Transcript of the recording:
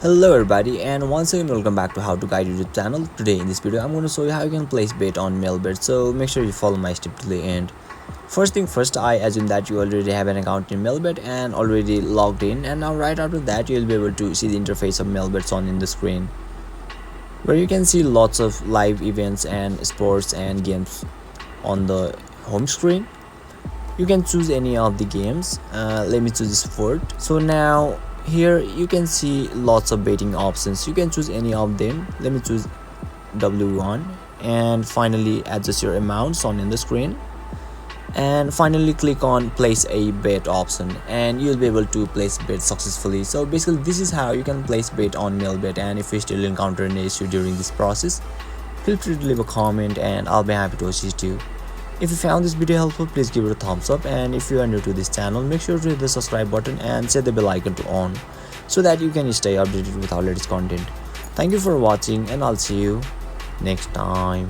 Hello everybody, and once again welcome back to How to Guide YouTube channel. Today in this video I'm going to show you how you can place bet on Melbet, so make sure you follow my step to the end. First thing first, I assume that you already have an account in Melbet and already logged in, and now right after that you'll be able to see the interface of Melbet on in the screen, where you can see lots of live events and sports and games on the home screen. You can choose any of the games. Let me choose sport. So now here you can see lots of betting options. You can choose any of them. Let me choose W1, and finally adjust your amounts on in the screen, and finally click on place a bet option, and you'll be able to place bet successfully. So basically this is how you can place bet on Melbet, and if you still encounter an issue during this process, feel free to leave a comment and I'll be happy to assist you. If you found this video helpful, please give it a thumbs up, and if you are new to this channel, make sure to hit the subscribe button and set the bell icon to on so that you can stay updated with our latest content. Thank you for watching, and I'll see you next time.